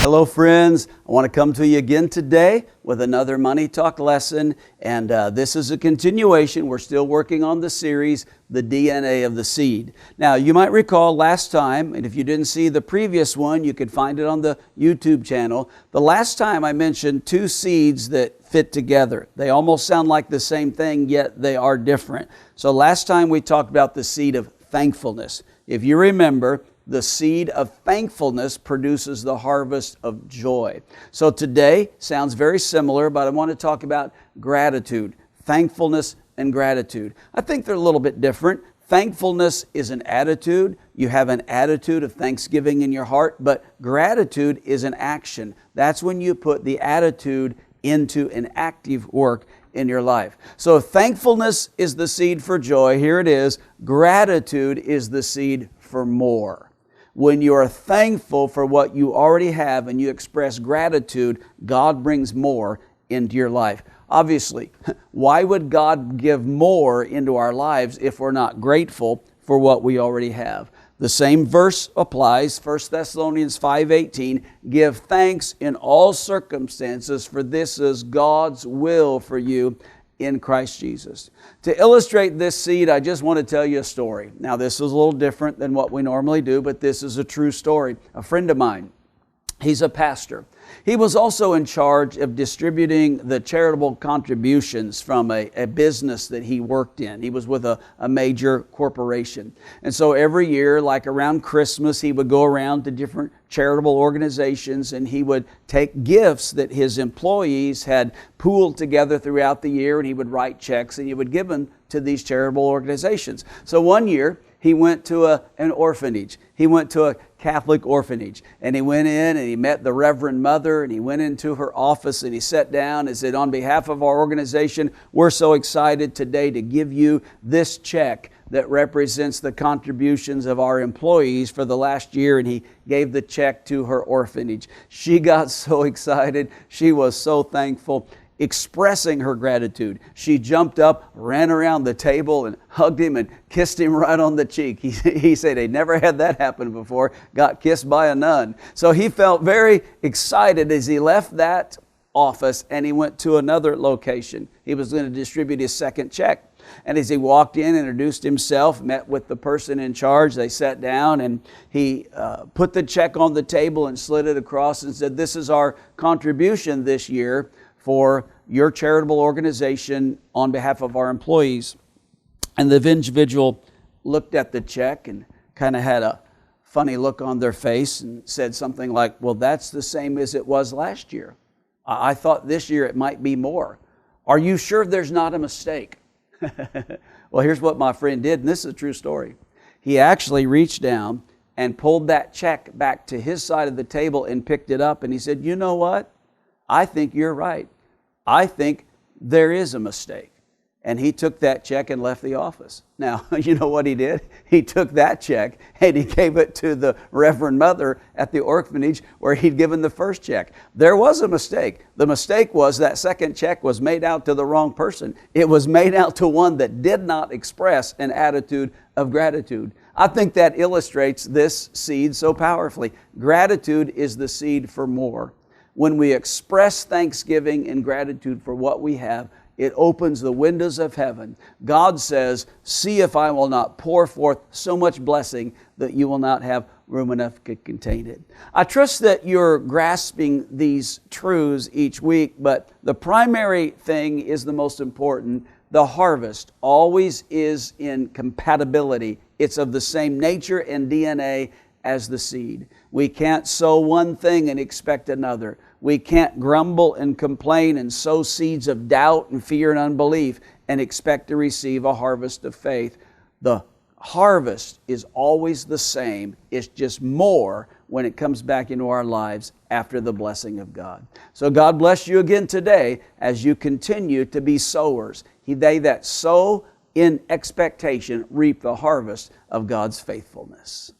Hello friends, I want to come to you again today with another Money Talk lesson, and this is a continuation. We're still working on the series, The DNA of the Seed. Now you might recall last time, and if you didn't see the previous one, you could find it on the YouTube channel. The last time I mentioned two seeds that fit together. They almost sound like the same thing, yet they are different. So last time we talked about the seed of thankfulness. If you remember, the seed of thankfulness produces the harvest of joy. So today sounds very similar, but I want to talk about gratitude, thankfulness and gratitude. I think they're a little bit different. Thankfulness is an attitude. You have an attitude of thanksgiving in your heart, but gratitude is an action. That's when you put the attitude into an active work in your life. So thankfulness is the seed for joy. Here it is. Gratitude is the seed for more. When you are thankful for what you already have and you express gratitude, God brings more into your life. Obviously, why would God give more into our lives if we're not grateful for what we already have? The same verse applies, 1 Thessalonians 5:18, give thanks in all circumstances, for this is God's will for you in Christ Jesus. To illustrate this seed, I just want to tell you a story. Now, this is a little different than what we normally do, but this is a true story. A friend of mine, he's a pastor. He was also in charge of distributing the charitable contributions from a business that he worked in. He was with a major corporation. And so every year, like around Christmas, he would go around to different charitable organizations and he would take gifts that his employees had pooled together throughout the year, and he would write checks and he would give them to these charitable organizations. So one year, he went to an orphanage. He went to a Catholic orphanage, and he went in and he met the Reverend Mother, and he went into her office and he sat down and said, on behalf of our organization, we're so excited today to give you this check that represents the contributions of our employees for the last year. And he gave the check to her orphanage. She got so excited. She was so thankful. Expressing her gratitude, she jumped up, ran around the table and hugged him and kissed him right on the cheek. He said he never had that happen before, got kissed by a nun. So he felt very excited as he left that office and he went to another location. He was going to distribute his second check. And as he walked in, introduced himself, met with the person in charge, they sat down and he put the check on the table and slid it across and said, this is our contribution this year for your charitable organization on behalf of our employees. And the individual looked at the check and kind of had a funny look on their face and said something like, well, that's the same as it was last year. I thought this year it might be more. Are you sure there's not a mistake? Well, here's what my friend did, and this is a true story. He actually reached down and pulled that check back to his side of the table and picked it up, and he said, you know what? I think you're right. I think there is a mistake. And he took that check and left the office. Now, you know what he did? He took that check and he gave it to the Reverend Mother at the orphanage where he'd given the first check. There was a mistake. The mistake was that second check was made out to the wrong person. It was made out to one that did not express an attitude of gratitude. I think that illustrates this seed so powerfully. Gratitude is the seed for more. When we express thanksgiving and gratitude for what we have, it opens the windows of heaven. God says, see if I will not pour forth so much blessing that you will not have room enough to contain it. I trust that you're grasping these truths each week, but the primary thing is the most important. The harvest always is in compatibility. It's of the same nature and DNA as the seed. We can't sow one thing and expect another. We can't grumble and complain and sow seeds of doubt and fear and unbelief and expect to receive a harvest of faith. The harvest is always the same. It's just more when it comes back into our lives after the blessing of God. So God bless you again today as you continue to be sowers. They that sow in expectation reap the harvest of God's faithfulness.